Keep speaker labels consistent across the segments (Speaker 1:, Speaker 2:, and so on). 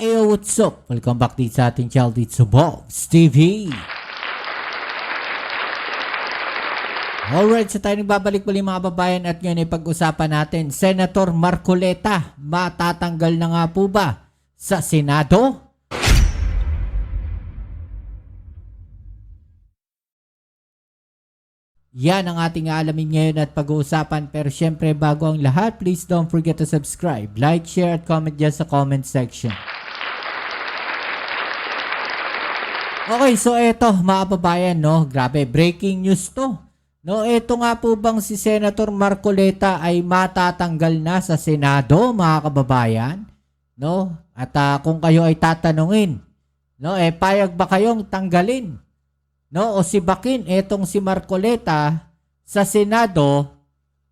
Speaker 1: Ayo, what's up? Welcome back dito sa ating channel dito sa Box TV. Alright, so tayo nagbabalik muli mga babayan at ngayon ay pag-usapan natin, Senator Marcoleta, matatanggal na nga po ba sa Senado? Yan ang ating aalamin ngayon at pag-uusapan, pero syempre bago ang lahat, please don't forget to subscribe, like, share at comment dyan sa comment section. Okay, so eto mga kababayan, no, grabe, breaking news to. No, eto nga po bang si Senator Marcoleta ay matatanggal na sa Senado, mga kababayan? No? At kung kayo ay tatanungin, no, payag ba kayong tanggalin? No, o sibakin etong si Marcoleta sa Senado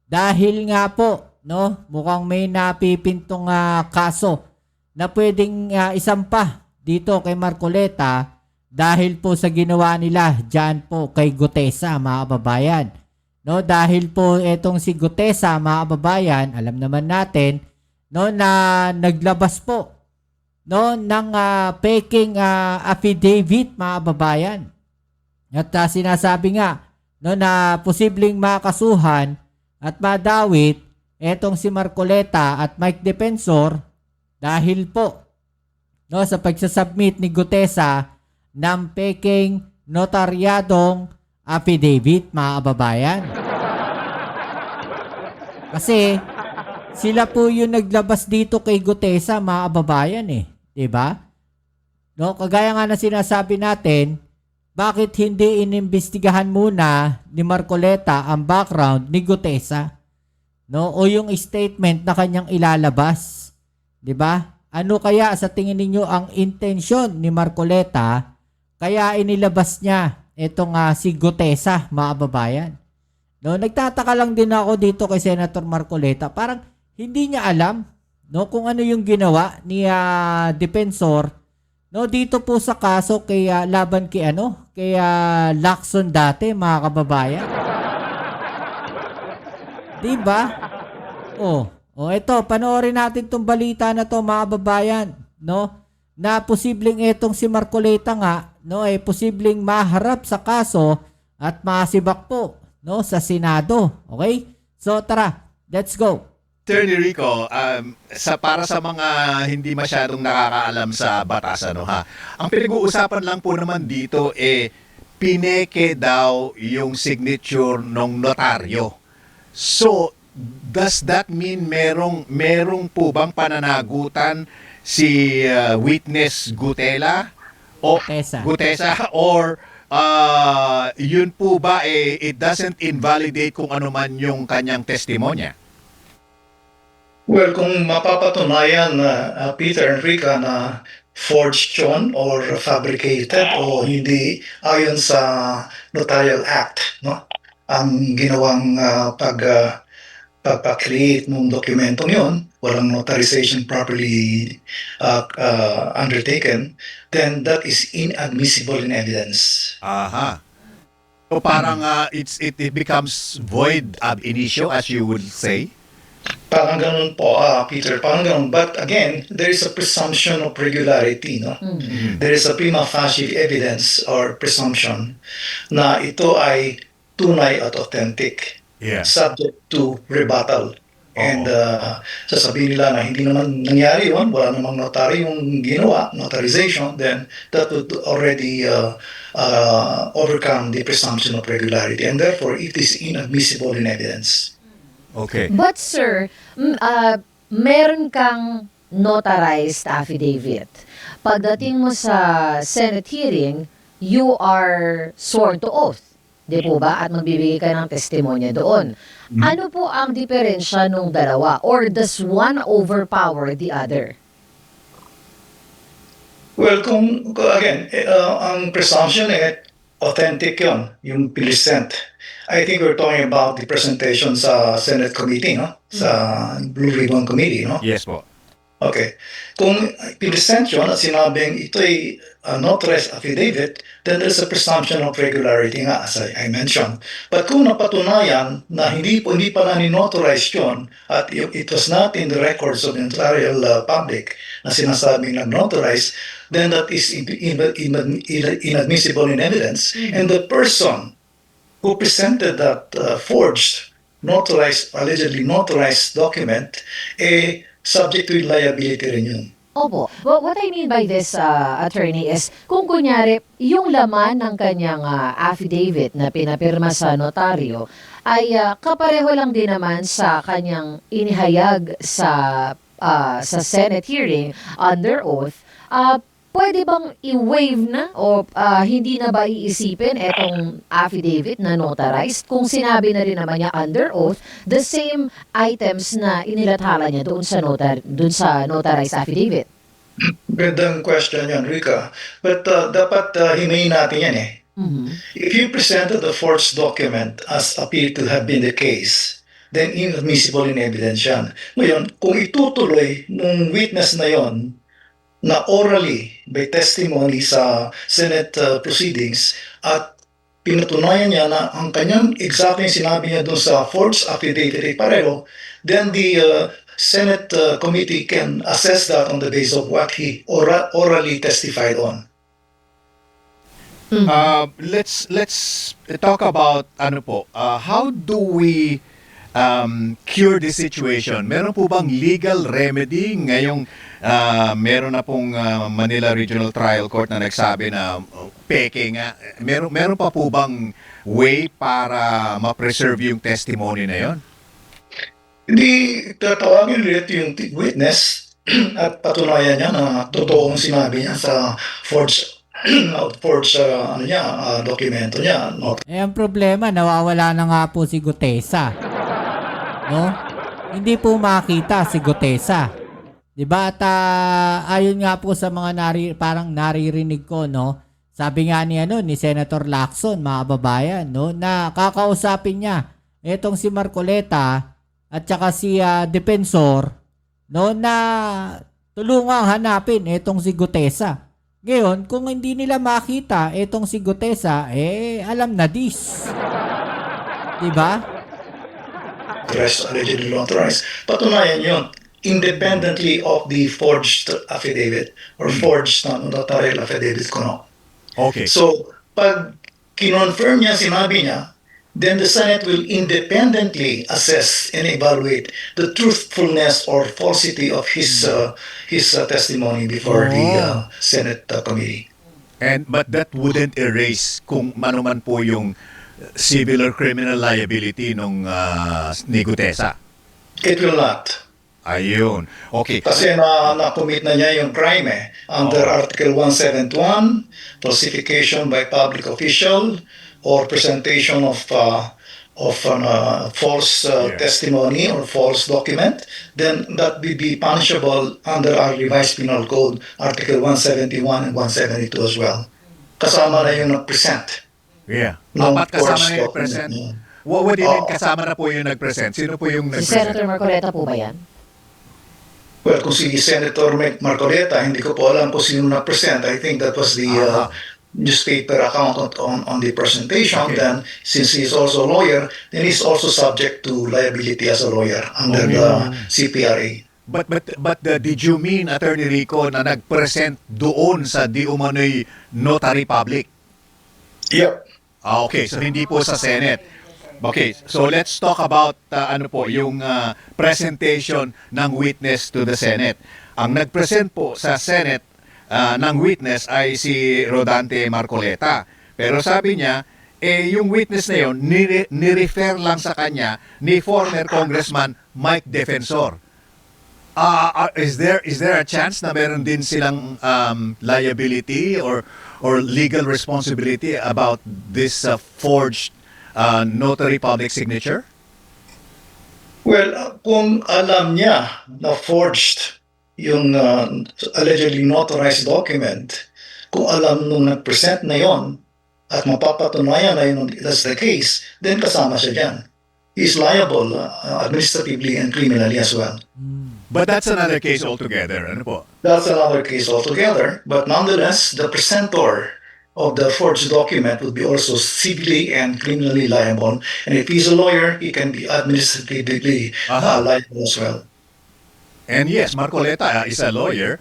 Speaker 1: dahil nga po, no, mukhang may napipintong kaso na pwedeng isampa dito kay Marcoleta dahil po sa ginawa nila diyan po kay Gutesa, mga kababayan. No, dahil po etong si Gutesa, mga kababayan, alam naman natin, no, na naglabas po, no, ng peking affidavit, mga kababayan. At sinasabi nga, no, na posibleng makasuhan at madawit etong si Marcoleta at Mike Defensor dahil po, no, sa pagsasubmit ni Gutesa ng peking notaryadong affidavit, mga kababayan. Kasi sila po yung naglabas dito kay Gutesa, mga kababayan, diba? No, kagaya nga na sinasabi natin, bakit hindi inimbestigahan muna ni Marcoleta ang background ni Gutesa? No? O yung statement na kanyang ilalabas? 'Di ba? Ano kaya sa tingin ninyo ang intensyon ni Marcoleta kaya inilabas niya itong si Gutesa, mga kababayan? No, nagtataka lang din ako dito kay Senator Marcoleta. Parang hindi niya alam, no, kung ano yung ginawa ni Defensor, no, dito po sa kaso kay laban kay Lacson dati, mga kababayan. Diba? Ito, panoorin natin tong balita na to, mga kababayan, no? Na posibleng etong si Marcoleta nga, no, posibleng maharap sa kaso at masibak po, no, sa Senado. Okay? So tara, let's go.
Speaker 2: Attorney Rico, para sa mga hindi masyadong nakakaalam sa batas, ang pinag-uusapan lang po naman dito pineke daw yung signature ng notaryo. So, does that mean merong po bang pananagutan si witness Gutesa or yun po ba it doesn't invalidate kung ano man yung kanyang testimonya?
Speaker 3: Well, kung mapapatunayan Peter and Rica na forged yun or fabricated o hindi ayon sa Notarial Act, no? Ang ginawang pagpa-create ng dokumentong yun, walang notarization properly undertaken, then that is inadmissible in evidence.
Speaker 2: Aha. So parang it becomes void ab initio, as you would say?
Speaker 3: Parang ganun po, Peter, parang ganun. But again, there is a presumption of regularity, no? Mm-hmm. There is a prima facie evidence or presumption na ito ay tunay at authentic, subject to rebuttal. And sasabihin nila na hindi naman nangyari yun, wala namang notary yung ginawa, notarization, then that would already overcome the presumption of regularity. And therefore, it is inadmissible in evidence.
Speaker 2: Okay.
Speaker 4: But sir, meron kang notarized affidavit. Pagdating mo sa Senate hearing, you are sworn to oath. Di po ba? At magbibigay ka ng testimonya doon. Ano po ang diferensya nung dalawa? Or does one overpower the other?
Speaker 3: Well, again, ang presumption authentic yun, yung present. I think we're talking about the presentation sa Senate Committee, no? Sa Blue Ribbon Committee, no?
Speaker 2: Yes po.
Speaker 3: Okay. Kung present yun at sinabing ito ay notarized affidavit, then there's a presumption of regularity nga, as I mentioned. But kung napatunayan na hindi pala ni-notarize yun at it was not in the records of the notarial public na sinasabing nag-notarize, then that is inadmissible in evidence. And the person who presented that forged, notarized, allegedly notarized document, subject to liability rin yun.
Speaker 4: Opo. Well, what I mean by this, attorney, is kung kunyari, yung laman ng kanyang affidavit na pinapirma sa notaryo ay kapareho lang din naman sa kanyang inihayag sa Senate hearing under oath, pwede bang i-waive na o hindi na ba iisipin etong affidavit na notarized kung sinabi na rin naman niya under oath the same items na inilathala niya doon sa notarized affidavit?
Speaker 3: Gandang question yan, Rika. But dapat himayin natin yan eh. If you presented the forged document as appeared to have been the case, then inadmissible in evidence yan. Ngayon, kung itutuloy nung witness na yon na orally by testimony sa Senate proceedings at pinatunayan niya na ang kanyang exactly yung sinabi niya doon sa forged affidavit ay pareho, then the Senate committee can assess that on the basis of what he orally testified on.
Speaker 2: Let's talk about how do we cure this situation? Meron po bang legal remedy ngayong meron na pong Manila Regional Trial Court na nagsabi na peke nga? Meron pa po bang way para ma-preserve yung testimony na yon?
Speaker 3: Hindi tatawagin ulit yung witness at patunayan niya na totoong sinabi niya sa forged dokumento niya.
Speaker 1: Ang problema, nawawala na nga po si Gutesa. No? Hindi po makita si Gutesa. 'Di ba? At ayon nga po sa mga parang naririnig ko, no? Sabi nga ni Senator Lacson, mga kababayan, no, na kakausapin niya etong si Marcoleta at saka si Defensor, no, na tulungang hanapin etong si Gutesa. Ngayon, kung hindi nila makita etong si Gutesa, alam na this. 'Di ba?
Speaker 3: Allegedly notarized. Patunayan yun independently of the forged affidavit or forged notarial affidavit ko, no?
Speaker 2: Okay.
Speaker 3: So, pag kinonfirm niya, sinabi niya, then the Senate will independently assess and evaluate the truthfulness or falsity of his testimony before the Senate committee.
Speaker 2: But that wouldn't erase kung ano man po yung civil or criminal liability nung ni Gutesa.
Speaker 3: It will not.
Speaker 2: Ayun. Okay.
Speaker 3: Kasi na-commit na niya yung crime under Article 171, falsification by public official or presentation of false testimony or false document, then that will be punishable under our revised penal code, Article 171 and 172 as well. Kasama na yung nag-present.
Speaker 2: Yeah.
Speaker 3: No,
Speaker 2: Apat kasama
Speaker 3: forged
Speaker 2: na yung present.
Speaker 3: document.
Speaker 2: What do you mean kasama na po yung nag-present? Sino po yung
Speaker 4: Si
Speaker 2: nag-present?
Speaker 4: Senator Marcoleta po ba yan?
Speaker 3: Well, kung si Senator Marcoleta, hindi ko po alam kung sino nag-present. I think that was the newspaper account on the presentation.
Speaker 2: Okay.
Speaker 3: Then, since he is also a lawyer, then he's also subject to liability as a lawyer under the CPRA.
Speaker 2: But did you mean, Attorney Rico, na nag-present doon sa di umano'y notary public?
Speaker 3: Yep.
Speaker 2: Okay, so hindi po sa Senate. Okay, so let's talk about yung presentation ng witness to the Senate. Ang nag-present po sa Senate ng witness ay si Rodante Marcoleta. Pero sabi niya, yung witness na yun, ni-refer lang sa kanya ni former Congressman Mike Defensor. Is there a chance na meron din silang liability or legal responsibility about this forged notary public signature?
Speaker 3: Well, kung alam niya na forged yung allegedly notarized document, kung alam nung nag-present na yon at mapapatunayan na yun that's the case, then kasama siya dyan. is liable administratively and criminally as well.
Speaker 2: But that's another case altogether. Ano po?
Speaker 3: That's another case altogether. But nonetheless, the presenter of the forged document would be also civilly and criminally liable. And if he's a lawyer, he can be administratively liable as well.
Speaker 2: And yes, Marcoleta is a lawyer.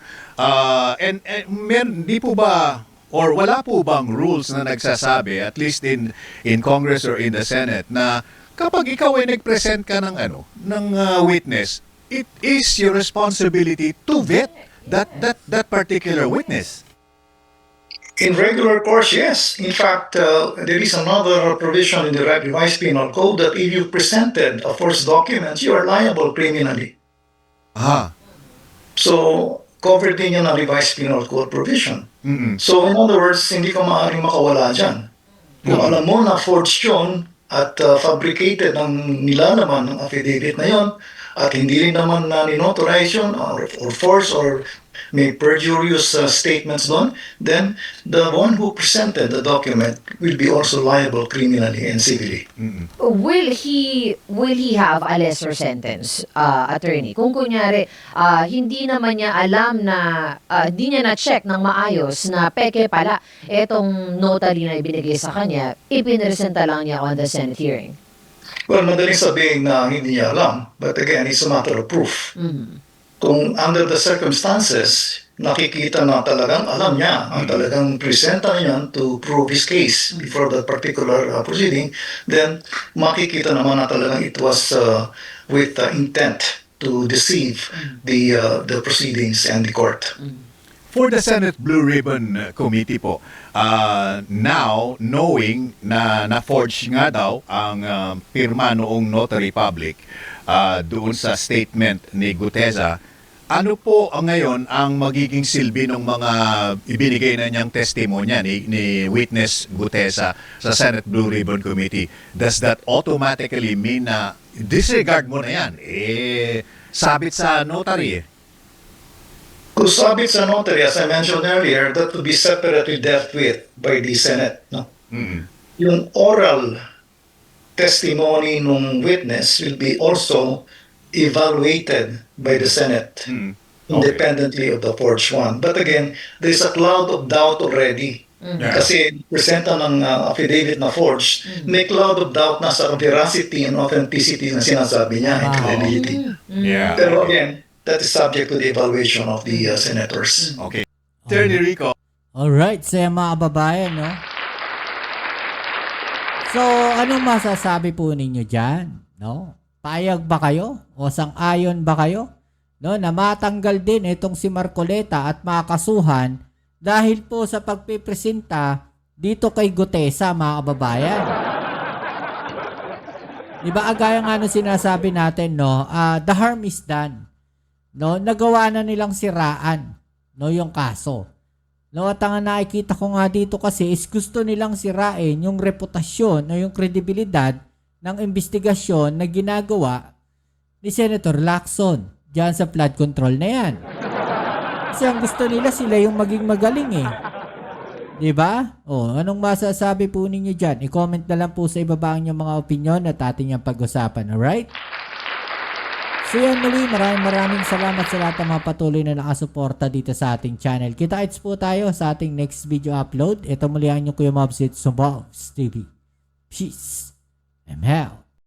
Speaker 2: Di po ba or wala po bang rules na nagsasabi, at least in Congress or in the Senate, na kapag ikaw ay nag-present ka ng witness, it is your responsibility to vet that particular witness.
Speaker 3: In regular course, yes. In fact, there is another provision in the revised penal code that if you presented a forged document, you are liable criminally. So, covered din yan ang revised penal code provision. So, in other words, hindi ka maaaring makawala dyan. Kung alam mo na forged yun at fabricated ang nilalaman ng affidavit na yon at hindi rin naman na ninotarize yun or forged or may perjurious statements doon, then the one who presented the document will be also liable criminally and civilly.
Speaker 4: Will he have a lesser sentence, attorney? Kung kunyari, hindi naman niya alam na, hindi niya na-check ng maayos na peke pala etong notary na ibinigay sa kanya, ipinresenta lang niya on the Senate hearing.
Speaker 3: Well, madaling sabihin na hindi niya alam, but again, it's a matter of proof. Kung under the circumstances, nakikita na talagang alam niya, ang talagang presenta niya to prove his case before that particular proceeding, then makikita naman na talagang it was with intent to deceive the proceedings and the court.
Speaker 2: For the Senate Blue Ribbon Committee po, now knowing na na-forge nga daw ang pirma noong notary public doon sa statement ni Gutesa, ano po ngayon ang magiging silbi ng mga ibinigay na niyang testimonya ni witness Gutesa sa Senate Blue Ribbon Committee? Does that automatically mean na disregard mo na yan? Sabit sa notary
Speaker 3: Kung sabit sa notary, as I mentioned earlier, that would be separately dealt with by the Senate. No? Yung oral testimony ng witness will be also evaluated by the Senate independently of the forged one. But again, there's a cloud of doubt already. Kasi presenta ng affidavit na forged, may cloud of doubt na sa veracity and authenticity na sinasabi niya and credibility. Pero again, that is subject to the evaluation of the senators.
Speaker 2: Okay. Attorney Rico.
Speaker 1: Alright, so yung mga kababayan, no? So, anong masasabi po ninyo dyan? No? Payag ba kayo? O sang-ayon ba kayo? No, na matanggal din itong si Marcoleta at makasuhan dahil po sa pagpipresenta dito kay Gutesa, mga kababayan. Diba, agaya nga nung sinasabi natin, no? The harm is done. No, nagawa na nilang siraan, no, yung kaso. No, at ang nakikita ko nga dito kasi is gusto nilang sirain yung reputasyon o yung kredibilidad ng investigasyon na ginagawa ni Senator Lacson diyan sa flood control na yan. Kasi ang gusto nila sila yung maging magaling eh. Diba? O, anong masasabi po ninyo dyan? I-comment na lang po sa ibaba ang inyong mga opinion at ating yung pag-usapan. Alright? So yan muli, maraming salamat sa lahat ng mga patuloy na nakasuporta dito sa ating channel. Kita-kits po tayo sa ating next video upload. Ito muli ang inyong Kuya Mobs, it's Mobs TV. Peace. I'm out.